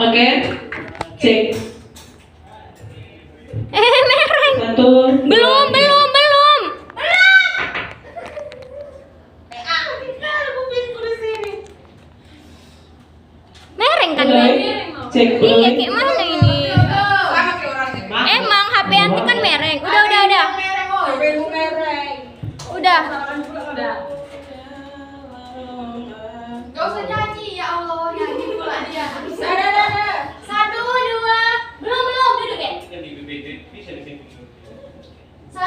Oke. Cek. Mereng. 1. Belum. Mereng kan Udah. ini? Cek. Iya, kayak mana ini? Emang HP anti kan mereng. Udah. Udah. Gak usah nyanyi, ya Allah, nyanyi pula dia. Satu, dua. Belum, duduk ya. 1,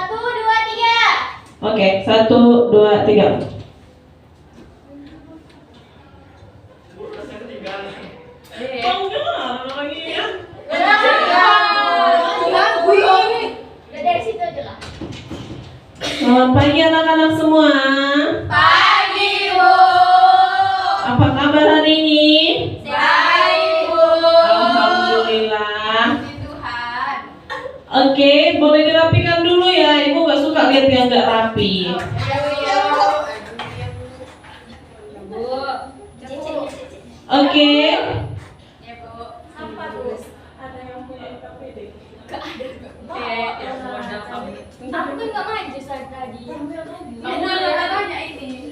2, 3. Oke, 1, 2, 3. Udah dari situ aja lah. Selamat pagi anak-anak semua. Pagi, Bu. Apa kabar hari ini? Baik, Bu. Alhamdulillah. Puji Tuhan. Oke, boleh dirapikan dulu ya. Ibu gak suka lihat yang gak rapi. Oke. Ya, Bu. Apa tuh? Ada yang punya IKPD? Aku kan nggak maju saat tadi. Kamu udah tanya ini.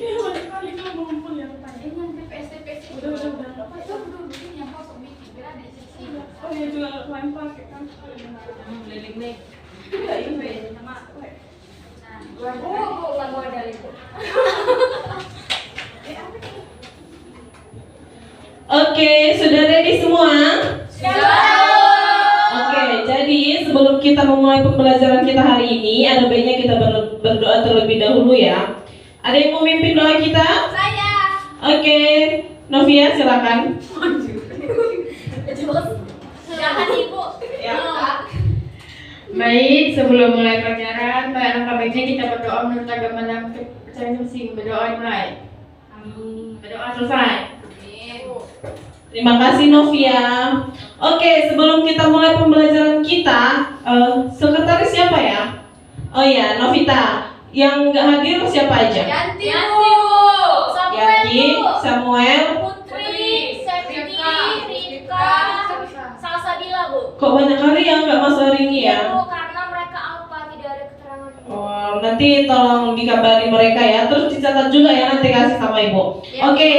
Oh iya juga lain pakai kan? Lagu ada itu. Oke, sudah ready semua? Oke, jadi sebelum kita memulai pembelajaran kita hari ini, ada baiknya kita berdoa terlebih dahulu ya. Ada yang mau mimpin doa kita? Saya. Oke, Novia silakan. Jangan ibu. Baik, sebelum mulai pelajaran, alangkah baiknya kita berdoa menurut agama dan kepercayaan masing. Berdoa dimulai. Berdoa selesai. Terima kasih Novia. Oke, sebelum kita mulai pembelajaran kita, sekretaris siapa ya? Oh ya, Novita. Yang nggak hadir siapa aja? Yanti, Yanti, Bu. Yanti, Samuel. Putri, Septi, Rika, Salsabila, Bu. Kok banyak kali yang nggak masuk hari ini ya? Bu, karena mereka alpa, tidak ada keterangan. Oh, nanti tolong dikabari mereka ya. Terus dicatat juga ya, nanti kasih sama ibu. Oke.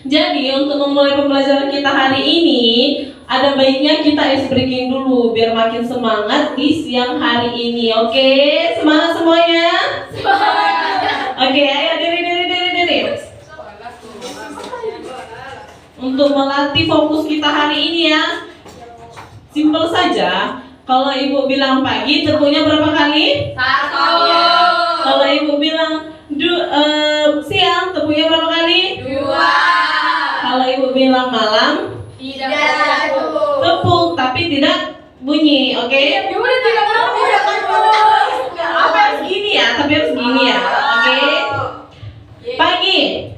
Jadi untuk memulai pembelajaran kita hari ini, ada baiknya kita ice breaking dulu biar makin semangat di siang hari ini. Oke, semangat semuanya. Oke, ayo diri. Untuk melatih fokus kita hari ini ya, simpel saja. Kalau ibu bilang pagi, tepuknya berapa kali? 1. Kalau ibu bilang siang, tepuknya berapa kali? 2. Kalau ibu bilang malam, Tidak. tepuk tapi tidak bunyi, oke? Gimana tidak mau ya kan, Bu? Apa harus gini ya? Tapi harus gini ya, oke? Pagi.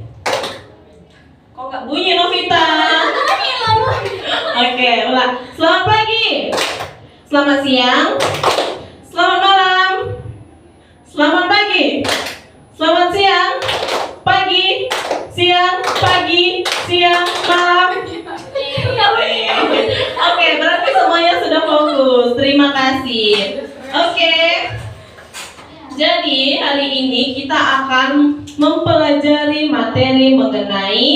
Kok nggak bunyi Novita? Oke, ulang. Selamat pagi. Selamat siang. Selamat malam. Selamat pagi. Selamat siang. Pagi. Siang, pagi, siang, malam. Oke, berarti semuanya sudah fokus. Terima kasih. Oke. Jadi hari ini kita akan mempelajari materi mengenai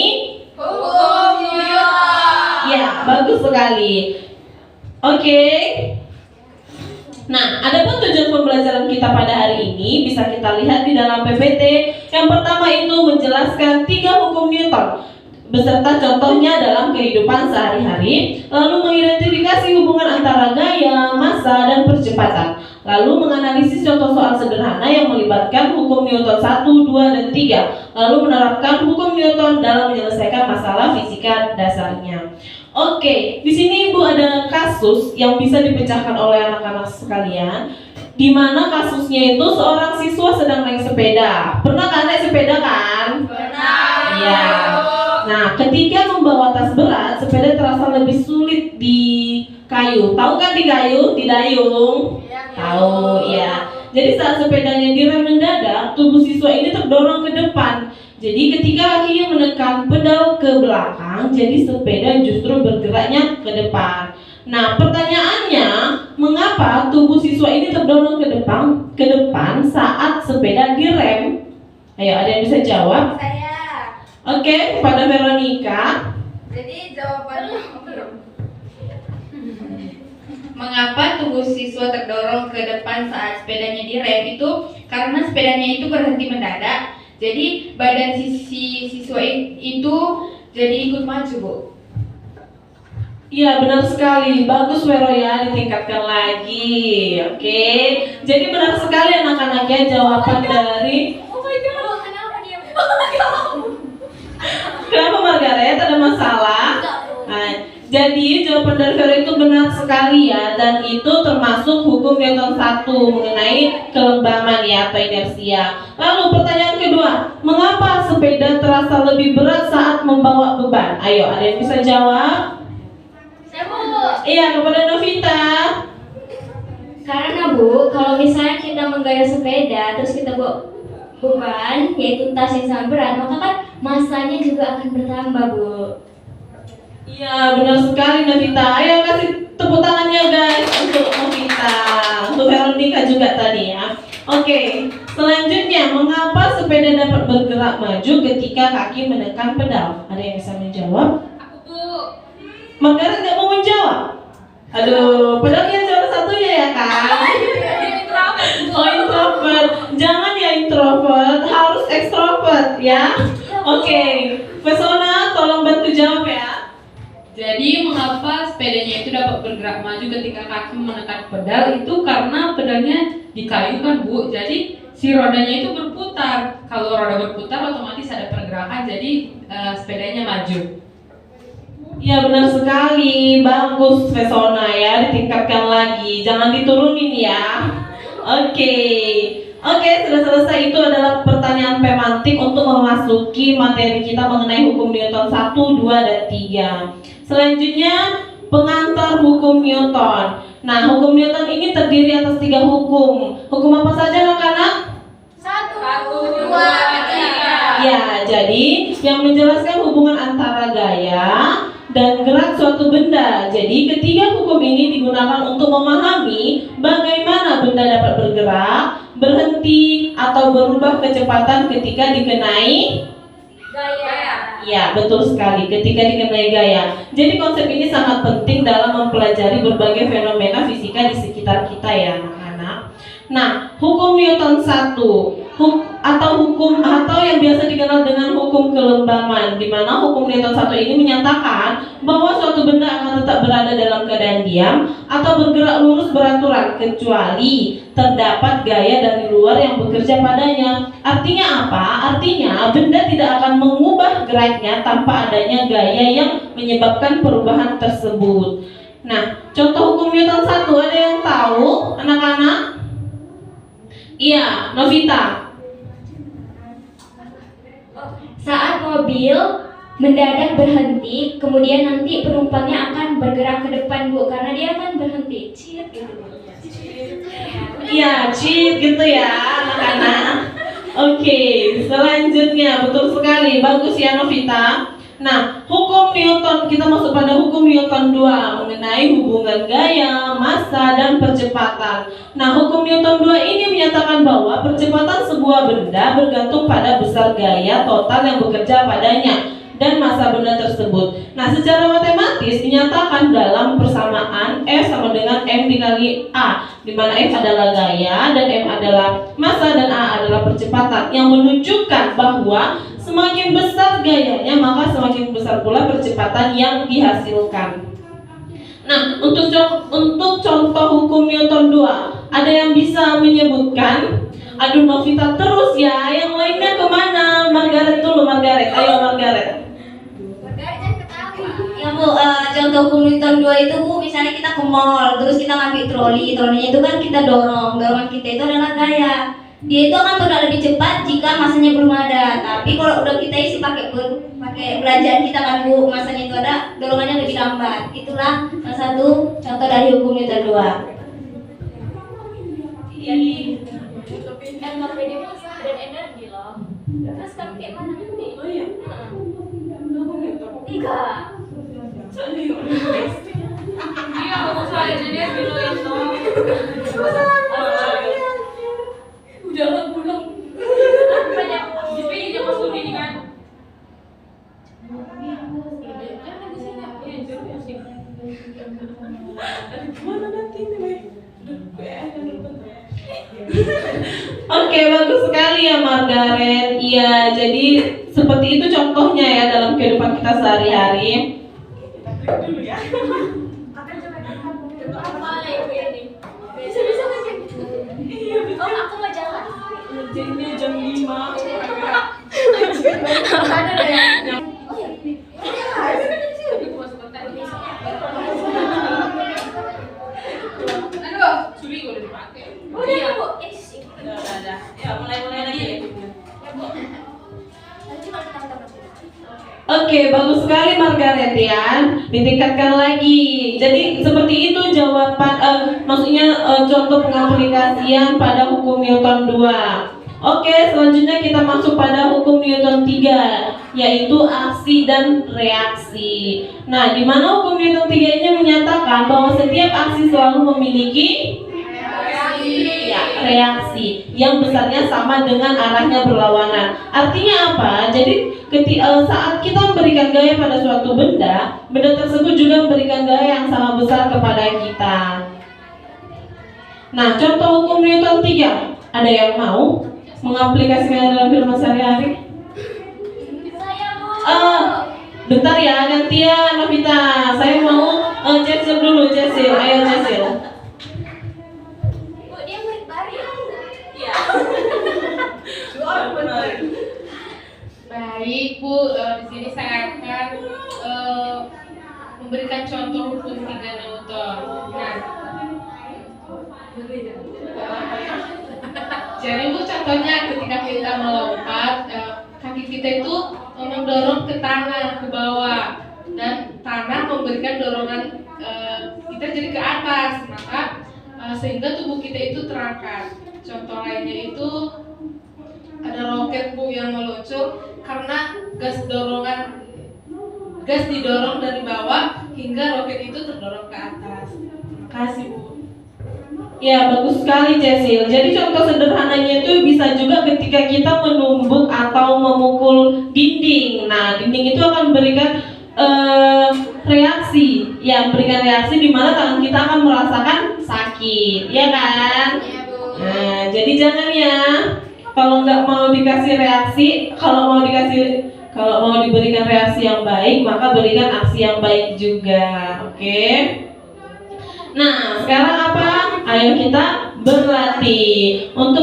Hukum Newton. ya, bagus sekali. Oke. Nah, adapun tujuan pembelajaran kita pada hari ini bisa kita lihat di dalam PPT. Yang pertama itu menjelaskan 3 hukum Newton beserta contohnya dalam kehidupan sehari-hari, lalu mengidentifikasi hubungan antara gaya, massa, dan percepatan, lalu menganalisis contoh soal sederhana yang melibatkan hukum Newton 1, 2, dan 3, lalu menerapkan hukum Newton dalam menyelesaikan masalah fisika dasarnya. Oke, di sini Ibu ada kasus yang bisa dipecahkan oleh anak-anak sekalian, di mana kasusnya itu seorang siswa sedang naik sepeda. Pernah kan naik sepeda kan? Pernah. Iya. Nah, ketika membawa tas berat, sepeda terasa lebih sulit di kayu. Tahu kan di kayu, di dayung? Tahu, ya. Jadi saat sepedanya direm mendadak, tubuh siswa ini terdorong ke depan. Jadi ketika kakinya menekan pedal ke belakang, jadi sepeda justru bergeraknya ke depan. Nah, pertanyaannya, mengapa tubuh siswa ini terdorong ke depan saat sepeda direm? Ayo, ada yang bisa jawab? Saya. Oke, kepada Veronica. Jadi jawabannya Mengapa tubuh siswa terdorong ke depan saat sepedanya direm itu karena sepedanya itu berhenti mendadak. Jadi badan siswa itu jadi ikut maju, Bu. Iya, benar sekali. Bagus Vero ya, ditingkatkan lagi. Oke. Jadi benar sekali anak-anaknya jawaban dari Oh my god. Bu, kenapa dia? Kenapa Margaret, ada masalah? Nah, jadi jawaban dari Vero itu benar sekali ya, dan itu termasuk hukum Newton 1 mengenai kelembaman ya atau inersia. Lalu pertanyaan kedua, mengapa sepeda terasa lebih berat saat membawa beban? Ayo, ada yang bisa jawab? Saya Bu. Iya, kepada Novita. Karena Bu, kalau misalnya kita menggaya sepeda terus kita bawa beban, yaitu tas yang sangat berat, maka kan masanya juga akan bertambah, Bu. Iya, benar sekali Novita. Ayo kasih tepuk tangannya guys untuk Novita, untuk Veronica juga tadi ya. Oke, selanjutnya mengapa sepeda dapat bergerak maju ketika kaki menekan pedal? Ada yang bisa menjawab? aku Bu. Margaret nggak mau menjawab. Aduh, padahal dia juara satunya ya kan? Oh, introvert. Jangan ya introvert, harus ekstrovert ya. Oke, Pesona tolong bantu jawab ya. Jadi mengapa sepedanya itu dapat bergerak maju ketika kaki menekan pedal itu karena pedalnya di kayu kan Bu. Jadi si rodanya itu berputar. Kalau roda berputar otomatis ada pergerakan, jadi sepedanya maju. Ya benar sekali, bagus Pesona ya, ditingkatkan lagi, jangan diturunin ya. Oke, sudah selesai. Itu adalah pertanyaan pemantik untuk memasuki materi kita mengenai hukum Newton 1, 2, dan 3. Selanjutnya pengantar hukum Newton. Nah, hukum Newton ini terdiri atas 3 hukum. Hukum apa saja anak-anak? 1, 2, 3. Ya, jadi yang menjelaskan hubungan antara gaya dan gerak suatu benda. Jadi ketiga hukum ini digunakan untuk memahami bagaimana benda dapat bergerak, berhenti, atau berubah kecepatan ketika dikenai Gaya. ya, betul sekali, ketika dikenai gaya. Jadi konsep ini sangat penting dalam mempelajari berbagai fenomena fisika di sekitar kita ya anak-anak. Nah, hukum Newton 1 atau yang biasa dikenal dengan hukum kelembaman, di mana hukum Newton 1 ini menyatakan bahwa suatu benda akan tetap berada dalam keadaan diam atau bergerak lurus beraturan kecuali terdapat gaya dari luar yang bekerja padanya. Artinya apa? Artinya benda tidak akan mengubah geraknya tanpa adanya gaya yang menyebabkan perubahan tersebut. Nah, contoh hukum Newton 1 ada yang tahu anak-anak? Iya, Novita. Saat mobil mendadak berhenti, kemudian nanti penumpangnya akan bergerak ke depan Bu, karena dia akan berhenti. Cheat gitu. Iya, cheat gitu ya anak-anak. Oke, selanjutnya betul sekali, bagus ya Novita. Nah, hukum Newton, kita masuk pada hukum Newton 2 mengenai hubungan gaya, massa, dan percepatan. Nah, hukum Newton 2 ini menyatakan bahwa percepatan sebuah benda bergantung pada besar gaya total yang bekerja padanya dan massa benda tersebut. Nah, secara matematis dinyatakan dalam persamaan F sama dengan M dikali A, di mana F adalah gaya dan M adalah massa dan A adalah percepatan, yang menunjukkan bahwa semakin besar gayanya maka semakin besar pula percepatan yang dihasilkan. Nah, untuk contoh hukum Newton 2, ada yang bisa menyebutkan? Aduh, Novita terus ya, yang lainnya kemana? Margaret dulu, Margaret. Ayo Margaret. Ya Bu, contoh hukum Newton 2 itu Bu, misalnya kita ke mall, terus kita ngambil trolinya itu kan kita dorongan kita itu adalah gaya. Dia itu akan bergerak lebih cepat jika masanya belum ada. Tapi kalau udah kita isi pakai belanjaan kita kan Bu, masanya itu ada, dorongannya lebih lambat. Itulah salah satu contoh dari hukum Newton 2. Jadi Enggak pede masa dan energi loh. Terus kamu kayak mana nanti? Enggak. Iya, aku saya jadi dulu itu. Udah lah pulang. Jadi dia masuk ini kan. Oke, bagus sekali ya Margaret. Iya, jadi seperti itu contohnya ya dalam kehidupan kita sehari-hari. Bisa-bisa nggak kayak gitu? Oh, aku mau jalan. Jadinya jam 5. Ada deh yang. Oh ya. Aduh, suri udah dipakai. Udah, Bu. Udah. Ya, mulai lagi ya. Nanti kalau kita ketemu. Oke, bagus sekali Margaret ya. Ditingkatkan lagi. Jadi seperti itu jawaban, maksudnya contoh pengaplikasian pada hukum Newton 2. Oke, selanjutnya kita masuk pada hukum Newton 3, yaitu aksi dan reaksi. Nah, di mana hukum Newton 3 ini menyatakan bahwa setiap aksi selalu memiliki reaksi yang besarnya sama dengan arahnya berlawanan. Artinya apa? Jadi saat kita memberikan gaya pada suatu benda tersebut juga memberikan gaya yang sama besar kepada kita. Nah, contoh hukum Newton 3, ada yang mau mengaplikasikan dalam kehidupan sehari-hari? Saya mau. Bentar ya, gantian Novita. Saya mau Cecil dulu, Cecil. Ayo Cecil. Bu, dia murid baru. Iya. Baik Bu, di sini saya akan memberikan contoh hukum 3 Newton. Nah, jadi Bu, contohnya ketika kita melompat, kaki kita itu mendorong ke tanah, ke bawah, dan tanah memberikan dorongan kita jadi ke atas, maka sehingga tubuh kita itu terangkat. Contoh lainnya itu ada roket Bu yang meluncur karena gas didorong dari bawah hingga roket itu terdorong ke atas. Terima kasih Bu. Ya, bagus sekali Cecil. Jadi contoh sederhananya itu bisa juga ketika kita menumbuk atau memukul dinding. Nah, dinding itu akan memberikan reaksi. Ya, memberikan reaksi di mana tangan kita akan merasakan sakit, ya kan? Iya, Bu. Nah, jadi jangan ya. Kalau nggak mau dikasih reaksi, kalau mau diberikan reaksi yang baik, maka berikan aksi yang baik juga. Oke? Nah, sekarang apa? Ayo kita berlatih untuk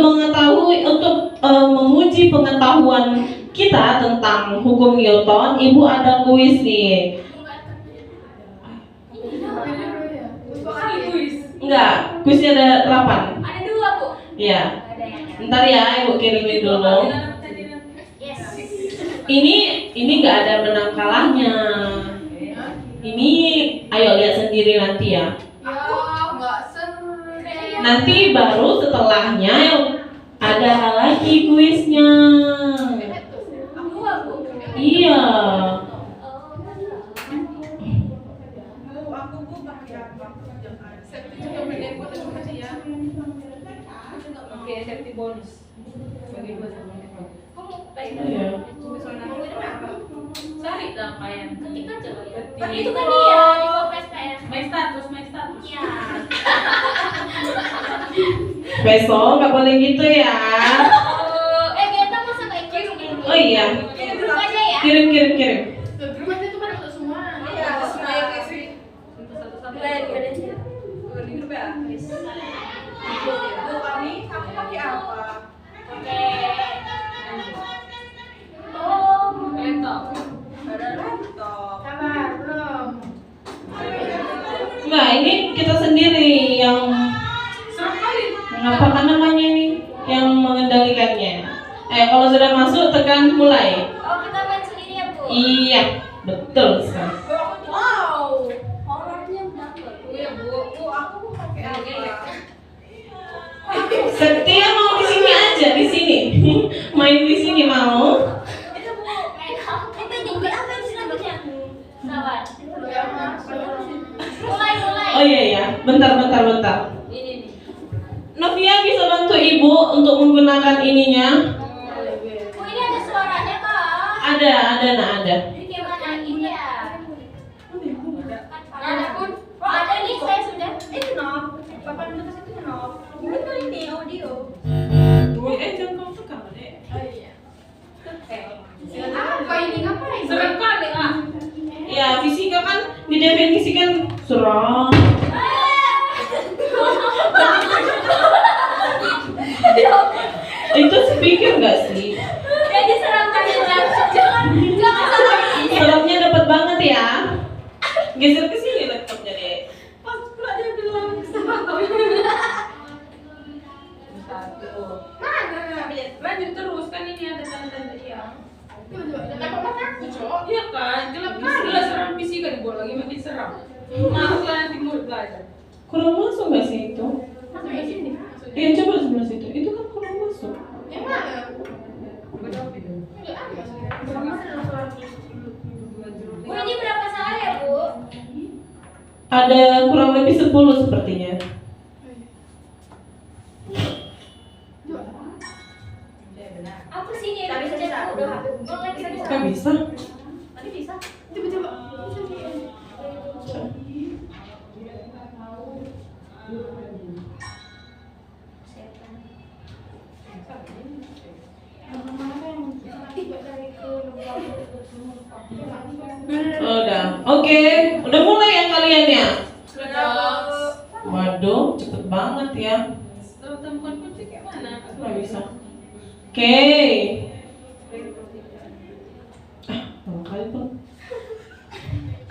menguji pengetahuan kita tentang hukum Newton. Ibu ada kuis nih. Enggak, kuisnya ada 8. Ada 2, Bu. Iya. Ada yang. Ntar ya, ibu kirimin dulu. Yes. Ini nggak ada menang kalahnya. Ini, ayo lihat sendiri nanti ya. Ya, nggak seru. Nanti baru setelahnya yang ada lagi kuisnya. Aku, Bu. Iya. Oke, safety bonus. Bagi buat Iya. cari dong kalian. Ketik aja. Ketik. Itu kan dia di podcast kayak. My status. Iya. Besok nggak boleh gitu ya. Kita masa kayak gitu. Oh iya. Kirim dulu aja ya. Kirim. Rumahnya tuh pada semua. Iya, semua yang isi. Boleh, Bu, kami pakai apa? Oke. Oh, Laptop. Ada laptop. sabar, belum. Enggak, ini kita sendiri yang apa namanya ini yang mengendalikannya. Kalau sudah masuk tekan mulai. Oh, kita main sendiri ya, Bu? Iya, betul sekali. Wow. Horornya dapet. Iya, Bu, aku mau pakai apa? Setia mau di sini aja, di sini. Main di sini mau. Itu, Bu, main apa? Itu nyampe apa yang selanjutnya? bentar. Novia bisa bantu ibu untuk menggunakan ininya? Oh ini ada suaranya kak. Ada. Ini gimana ini ya? Ada pun. Oh ada nih saya sudah. Knob. Papan dulu ke situ knob. Betul ini audio. Jangan kamu tekan deh. Apa ini ngapain? Serem kali ah. Ya fisika kan didefinisikan seram. Itu speaker nggak sih? Jadi seramkan jangan salah ini. Seramnya dapat banget ya. Geser ke sini laptopnya deh. Pas pula dia bilang Lanjut terus kan ini ada tanda-tanda yang. Dapat mataku, Cok. Iya kan, jelas seram fisika dibuat lagi makin seram. Maaf lah nanti mau belajar. kurang masuk nggak sih itu? Masuk di sini. Iya coba sebelah situ. Itu kan kurang masuk. Yang mana? Bu ini berapa salah ya bu? Ada kurang lebih 10 sepertinya. Aku sini udah bisa udah mulai bisa. Kan bisa? Tadi bisa. Coba. Udah. Oke, udah mulai ya kalian ya? Sudah. Waduh, cepet banget ya. Setelah temukan kunci kayak mana? Nggak bisa. Oke. Berapa kali pun?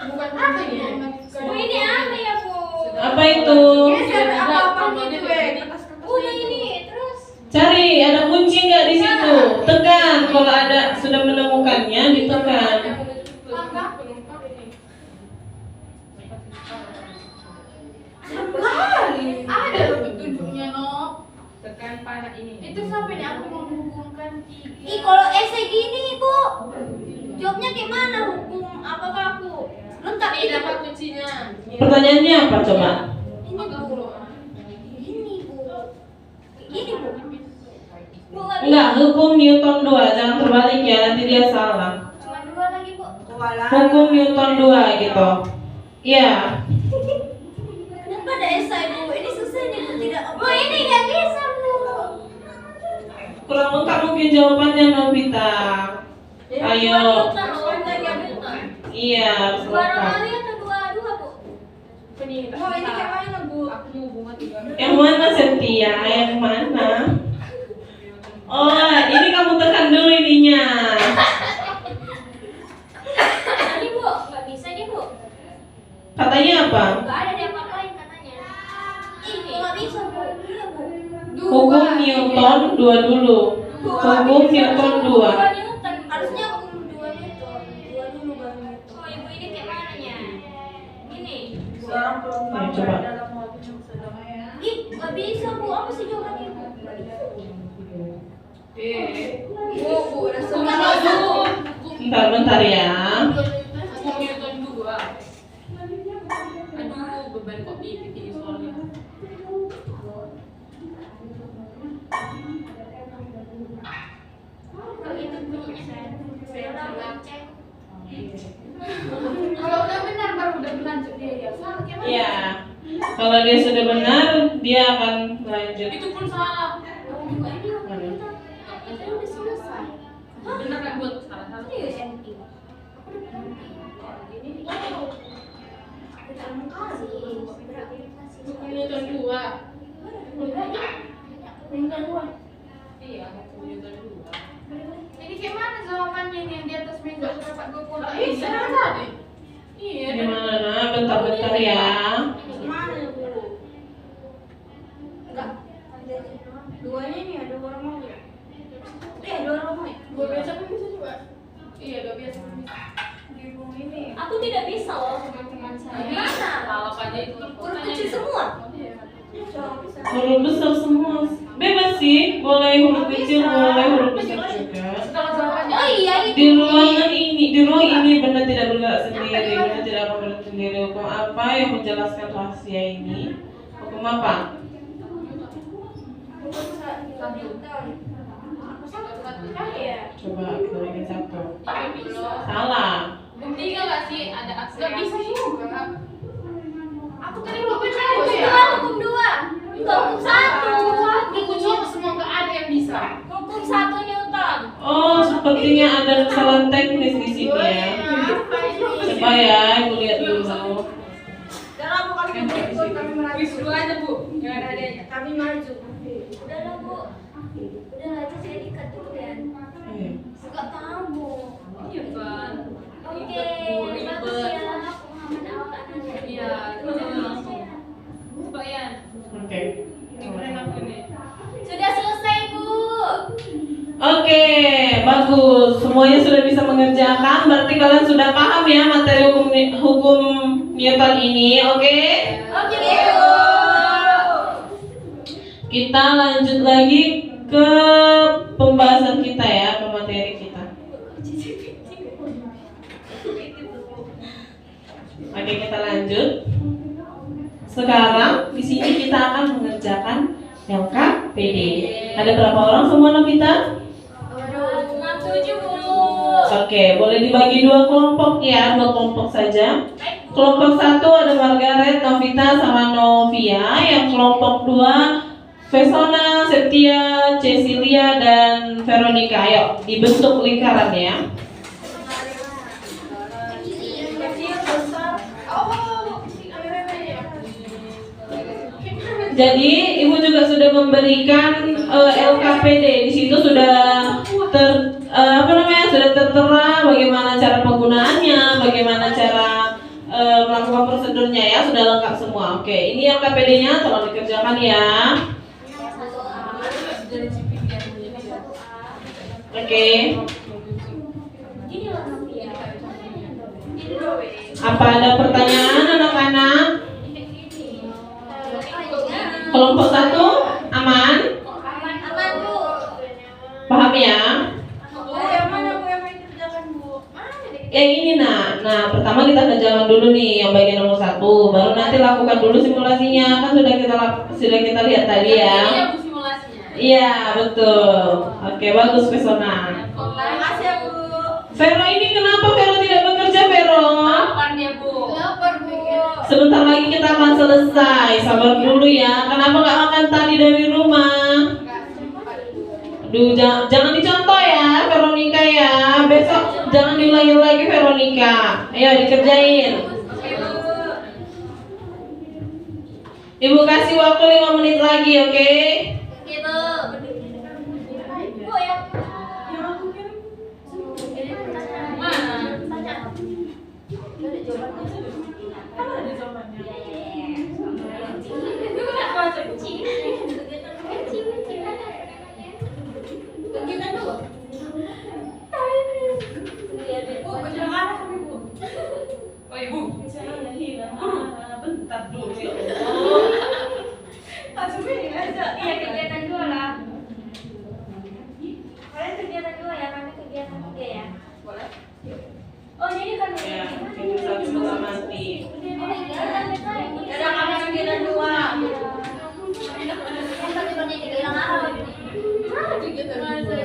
Bukan apa ya? Bu ini apa ya bu? Apa itu? Geser apa-apa itu, Udah ini terus. Cari, ada kunci nggak di situ? Tekan. Kalau ada sudah menemukannya, ditekan. Ada loh petunjuknya, no. Tekan panah ini. Itu sampai nih aku menghubungkan Ih kalau essay gini bu, jawabnya gimana hukum? Apakah aku lengkap Ini itu? dapat kuncinya. Pertanyaannya apa coba? Ini bu, ini bu, ini bu. Bu nggak bisa. Enggak, hukum Newton 2, jangan terbalik ya, nanti dia salah. Cuma dua lagi bu. Hukum Newton 2 gitu. Iya. Kenapa ada essay bu? Ini susah nih bu tidak. Bu ini nggak bisa bu. Kurang lengkap mungkin jawabannya Novita. Ayo. Iya, harus Dua lengkap. kali atau dua bu? Ini kayak mana, Bu? Aku mau hubungan juga. Yang mana Setia? Yang mana? Oh, ini kamu tekan dulu ininya. Ini bu, nggak bisa nih bu. Katanya apa? Nggak ada dia apa-apain katanya. Ini nggak bisa bu. Iya bu. Hukum Newton 2 dulu. Hukum Newton 2. Dua Newton. Harusnya hukum 2 Newton. Dua dulu baru Newton. Oh ibu ini kayak mananya? Ini. Ayo coba. Ih, nggak bisa bu. Apa sih jawabannya bu? Bu, udah Nggak bisa bu. Bentar ya. Hukum Newton 2. Aduh, beban kok pipit ini soalnya. Kalau itu bunyinya saya udah cek. Kalau udah benar baru udah berlanjut dia ya. Salah gimana? Iya. Kalau dia sudah benar, dia akan lanjut. Itu pun salah. Juga ini hukum kita. Kita udah selesai. Bener kan buat salah satu. Serius NP. Aku udah berhenti. Ini kita kasih. Hukum Newton 2. Tinggal dua. Iya, hukum Newton 2. Ini kayak mana jawabannya ini yang di atas meja dapat 20? Ih, salah tadi. Iya, Gimana? Nah, bentar-bentar ya. Mana bu? Enggak. Duanya ini ada orang mau ya? Ada orang mau ya? Gue biasa pun bisa juga. Iya, udah biasa pun bisa. Di rumah ini. Aku tidak bisa loh teman-teman saya. Ini Mana? salah aja itu. Huruf kecil semua. Iya. Huruf besar semua. Bebas sih, boleh huruf kecil, boleh huruf besar juga. Setelah jawabannya. Oh iya Di ruangan ini, di ruang ini benda tidak bergerak sendiri, benda tidak akan bergerak sendiri. Hukum apa yang menjelaskan rahasia ini? Hukum Hukum apa? Coba kita bikin satu. Salah. Tiga nggak sih? Ada aksi. Nggak bisa juga. Aku tadi mau baca Hukum itu ya. dua, hukum dua. Enggak hukum satu. Aku coba semua nggak ada yang bisa. Hukum satu Newton. Oh, sepertinya ada kesalahan teknis di sini ya. Coba ya, ibu lihat dulu. Dalam kali ikut kami merayu. Wis dulu aja Bu, jangan ada adanya. Kami maju. Udah lah Bu. Udah lah itu saya dikat dulu ya. Enggak tahu Bu. Iya kan. Oke, bagus ya. Pemahaman awal anaknya. Iya, terus langsung. Coba ya, Oke. keren aku nih. Sudah selesai Bu. Oke, bagus. Semuanya sudah bisa mengerjakan. Berarti kalian sudah paham ya materi hukum Newton ini. Oke? Oke Bu. Kita lanjut lagi ke pembahasan kita ya, ke materi kita. Oke, kita lanjut. Sekarang di sini kita akan mengerjakan LKPD. Ada berapa orang semua Novita? 67 Bu. Oke, boleh dibagi dua kelompok ya, dua kelompok saja. Kelompok satu ada Margaret, Novita, sama Novia. Yang kelompok dua Vesona, Septia, Cecilia, dan Veronica. Ayo, dibentuk lingkaran ya. Jadi ibu juga sudah memberikan LKPD. Di situ sudah sudah tertera bagaimana cara penggunaannya, bagaimana cara melakukan prosedurnya ya, sudah lengkap semua. Oke, ini LKPD-nya tolong dikerjakan ya. Oke. Apa ada pertanyaan anak-anak? Kelompok satu aman? Aman Bu. Paham ya? Yang mana Bu yang mau dikerjakan Bu? Yang ini nah pertama kita kerjakan dulu nih yang bagian nomor 1, baru nanti lakukan dulu simulasinya, kan sudah kita lihat tadi ya. Ini Bu simulasinya. Iya betul. Oke, bagus Pesona. Makasih ya Bu. Vero ini kenapa Vero tidak bekerja Vero? Lapar dia Bu. Lapar Bu. Sebentar lagi kita akan selesai, sabar dulu ya. Kenapa nggak makan tadi dari rumah? Duh, jangan dicontoh ya Veronica ya. Besok jangan diulangi lagi Veronica. Ayo dikerjain. Ibu kasih waktu 5 menit lagi, oke? Oke Bu. Bu ya. Oh Ibu, Bentar dulu ya. Iya kegiatan 2 lah. Kalian kegiatan 2 ya, kami kegiatan 3 ya. Boleh. Oh jadi kan Ya, kita satu setengah mati. Oh iya, ini. Ada kami kegiatan 2. Yang tadi banyak yang bilang apa? Kegiatan 2.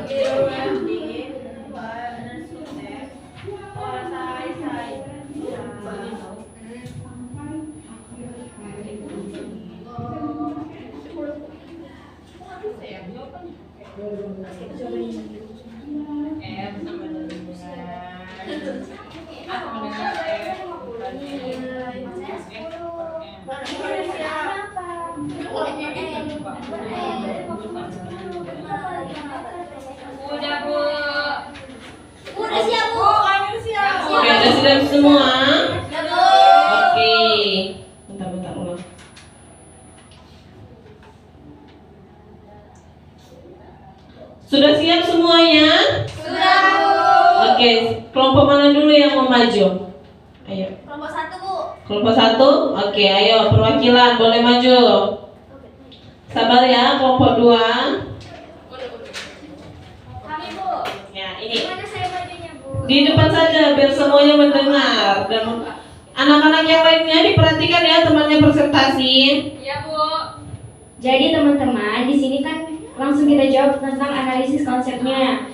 udah Bu. Udah siap Bu. Oke, udah siap semua? Ya Bu. Oke. Bentar ulang. Sudah siap semuanya? Sudah Bu. Oke, kelompok mana dulu yang mau maju? Ayo. Kelompok 1 Bu. Kelompok 1? Oke, ayo perwakilan boleh maju. Sabar ya, kelompok 2. Kami Bu. Ya, ini. Gimana saya bajunya Bu? Di depan saja biar semuanya mendengar dan Anak-anak yang lainnya diperhatikan ya temannya presentasi. Iya, Bu. Jadi teman-teman, di sini kan langsung kita jawab tentang analisis konsepnya.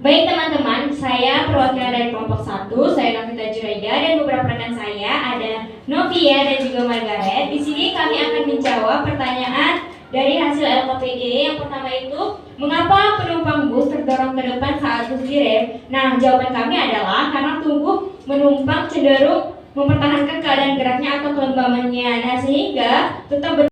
Baik teman-teman, saya perwakilan dari kelompok 1, saya Novita Juraida dan beberapa rekan saya ada Novia dan juga Margaret. Di sini kami akan menjawab pertanyaan dari hasil LKPD. Yang pertama itu, mengapa penumpang bus terdorong ke depan saat bus direm? Nah, jawaban kami adalah karena tubuh penumpang cenderung mempertahankan keadaan geraknya atau kelembabannya. Nah, sehingga tetap